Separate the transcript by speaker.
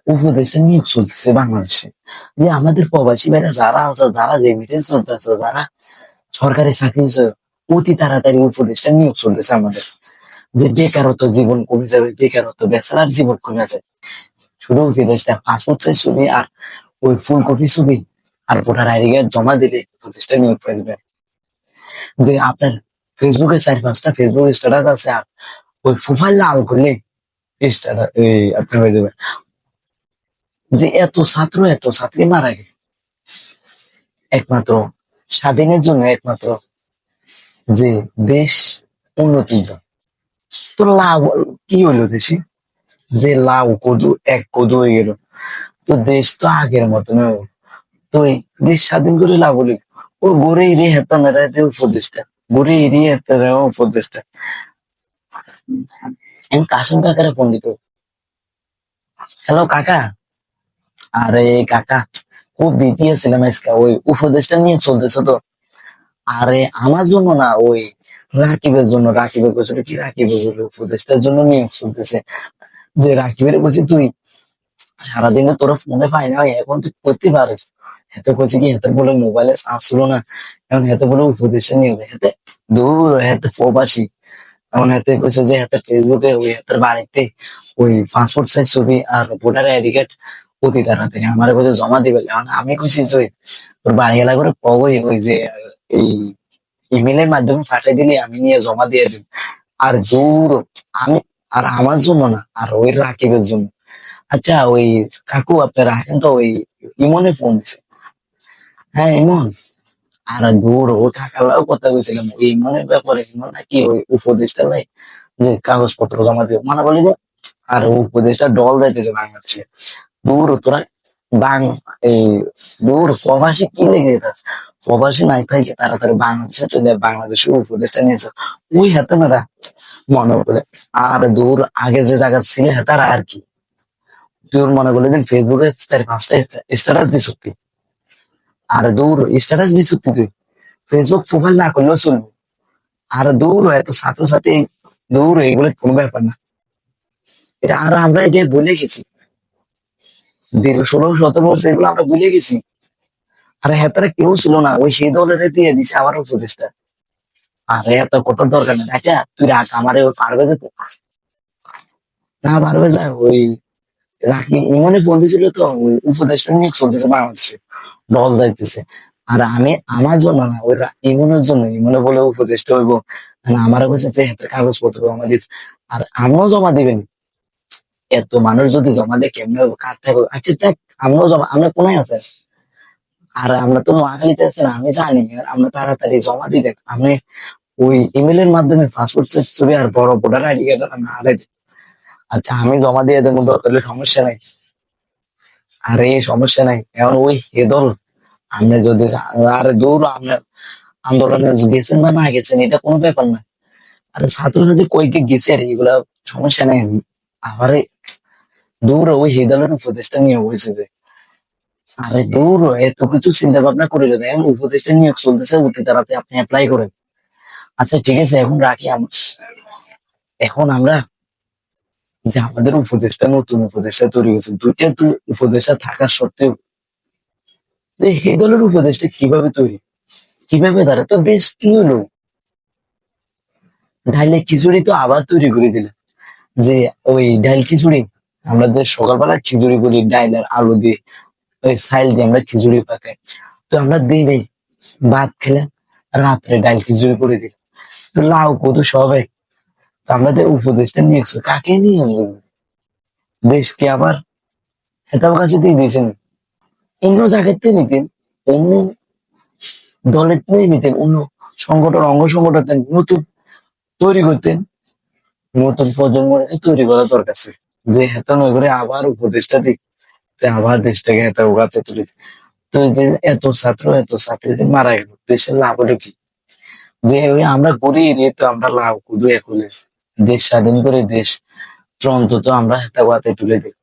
Speaker 1: উপদেষ্টা নিয়োগ চলতেছে বাংলাদেশে। যে আমাদের প্রবাসী ভাইরা যারা আছে, যারা রেমিটেন্স চলতেছে, যারা সরকারি চাকরি হচ্ছে, অতি তাড়াতাড়ি উপদেষ্টা নিয়োগ চলতেছে আমাদের। যে বেকারত্ব জীবন কমে যাবে, বেকারত্ব বেচারার জীবন কমে যাবে। শুধু উপদেষ্টা পাসপোর্ট সাইজ ছবি আর ওই ফুলকপি ছবি আর ভোটার আইডি কার্ড জমা দিলে উপদেষ্টা নিয়োগ পেয়ে যাবে। যে আপনার ফেসবুকে 4-5টা ফেসবুক স্ট্যাটাস আছে আর ওই প্রোফাইল লাল করলে স্ট্যাটাস এই আপনার হয়ে যাবে। যে এত ছাত্র এত ছাত্রী মারা গেল একমাত্র স্বাধীনের জন্য, একমাত্র যে দেশ উন্নতির জন্য। তো লাভ কি হইলো দেশে? যে লাভ কদু এক কদু হয়ে গেল, তো দেশ তো আগের মতন হইলো। তো এই দেশ স্বাধীন করে লাভ হলো কি? ও গড়ে এড়িয়ে হেতাম এরাতে উপদেশটা, গড়ে এড়িয়ে হেতাম উপদেশটা। আমি কাশিম কাকারে ফোন দিত, হ্যালো কাকা। আরে কাকা, খুব বিজি ছিলাম আজকে, ওই উপদেশটা নিয়ে চলতেছে তো। আরে আমার জন্য না, ওই রাকিবের জন্য। রাকিবের বলছিল কি, রাকিবের বলে উপদেশটার জন্য নিয়োগ চলতেছে। যে রাকিবের বলছি তুই সারাদিনে তোর ফোনে পাই না, এখন তুই করতে পারিস। এত করছে কি, এত বলে মোবাইলে চার্জ ছিল না, এখন এত বলে উপদেশটা নিয়োগ, এতে দূর এত প্রবাসী। এখন এতে কইছে যে এত ফেসবুকে ওই এত বাড়িতে ওই পাসপোর্ট সাইজ ছবি আর ভোটার আইডি কার্ড অতি তাড়াতাড়ি আমার কাছে জমা দিবে। এখন আমি কইছি যে তোর বাড়ি এলাকা করে কবই ওই যে এই ইমেলের মাধ্যমে পাঠিয়ে দিলে আমি নিয়ে জমা দিয়ে দিব। আর দূর আমি, আর আমার জন্য না, আর ওই রাকিবের জন্য। আচ্ছা ওই কাকু আপনি রাখেন তো, ওই ইমনে ফোন দিছে। হ্যাঁ ইমন। আর দূর ও কাকালাও কথা কইছিলাম ওই ইমনের ব্যাপারে। ইমন নাকি ওই উপদেষ্টা নাই যে কাগজপত্র জমা দিও মানে বলি যে, আর ও উপদেষ্টা ডল যাইতেছে বাংলাদেশে। দূর তোরা বাং এই দূর প্রবাসী কি লেগে এটা, প্রবাসী নাই থাকে তাড়াতাড়ি বাংলাদেশে চলে যায়, বাংলাদেশের উপদেশটা নিয়েছে ওই হাতে মেয়েরা মনে করে। আর দূর আগে যে জায়গা ছিল হেতারা আর কি, তুই ওর মনে করলে দিন ফেসবুকে 4-5টা স্ট্যাটাস দিস তুই। আর দূর স্ট্যাটাস দিস তুই, ফেসবুক প্রোফাইল না করলেও চলবে। আর দূর এত ছাত্রছাত্রী, দূর এগুলো কোনো ব্যাপার না। এটা আর আমরা এটা ভুলে গেছি, দীর্ঘ 16-17 বছর এগুলো আমরা ভুলে গেছি। আর হেতারা কেউ ছিল না, ওই সেই দলের দিয়ে দিছে আবার উপদেশটা। আরে এত কত দরকার নেই। আচ্ছা তুই রাখ, আমারে ওই পারবে যে না পারবে যা ওই রাখি। ইমনে ফোন দিয়েছিল তো, ওই উপদেশটা নিয়ে চলতেছে বাংলাদেশে, দল যাইতেছে। আর আমি আমার জন্য না, ওই ইমনের জন্য। ইমনে বলে উপদেশটা হইব, আমার কাছে যে হাতের কাগজপত্র জমা দিতে, আর আমিও জমা দিবেন। এত মানুষ যদি জমা দেয় কেমনে হইব, কার থাকবে? আচ্ছা দেখ, আমরাও জমা, আমরা কোনায় আছে, আর আমরা তো নোয়াখালীতে আছি না, আমি জানি। আর আমরা তাড়াতাড়ি জমা দিই দেখ, আমি ওই ইমেলের মাধ্যমে পাসপোর্ট ছবি আর বড় ভোটার আইডি কার্ড আমরা হারাই দিই। আচ্ছা আমি জমা দিয়ে দেবো, দরকার হলে সমস্যা নাই। আরে সমস্যা নাই, এখন ওই হেদল আপনি যদি, আরে দূর আপনার আন্দোলনে গেছেন বা না গেছেন এটা কোনো ব্যাপার না। আরে ছাত্রছাত্রী কইকে গেছে আর এগুলা সমস্যা নাই। আবারে দূর ওই হেদলের উপদেশটা নিয়ে হয়েছে যে, আরে দূর এত কিছু চিন্তা ভাবনা করে যদি এখন উপদেশটা নিয়ে চলতেছে অতি তাড়াতাড়ি আপনি অ্যাপ্লাই করেন। আচ্ছা ঠিক আছে এখন রাখি। এখন আমরা যে আমাদের উপদেশটা, নতুন উপদেশটা তৈরি হয়েছে, দুইটা তো উপদেশটা থাকা সত্ত্বেও যে এই দলের উপদেশটা কিভাবে তৈরি, কিভাবে দাঁড়ায়, তো দেশ কি হলো? ডাইলে খিচুড়ি তো আবার তৈরি করে দিলে। যে ওই ডাইল খিচুড়ি, আমরা যে সকালবেলা খিচুড়ি করি ডাইল আর আলু দিয়ে, ওই সাইল দিয়ে আমরা খিচুড়ি পাকাই। তো আমরা দিই নেই, ভাত খেলাম, রাত্রে ডাইল খিচুড়ি করে দিলাম। তো লাউ কত সবাই। তো আমাদের উপদেশটা নিয়ে এসছো কাকে নিয়ে আসবো? দেশকে আবার হেতাও কাছে দিয়ে দিয়েছেন, অন্য জায়গাতে নিতেন, অন্য দলের নিয়ে নিতেন, অন্য সংগঠন অঙ্গ সংগঠন নতুন তৈরি করতেন। নতুন প্রজন্মকে তৈরি করা দরকার ছিল, যে হেতা নয় করে আবার উপদেশটা দিক, আবার দেশটাকে হেতা উগাতে তুলে দিক। তো এই যে এত ছাত্র এত ছাত্রী যে মারা গেল, দেশের লাভ হলো কি? যে ওই আমরা করি এড়িয়ে তো আমরা লাভ কুদু এক হলে দেশ স্বাধীন করে দেশ অন্তত আমরা হেতা উগাতে তুলে দিই।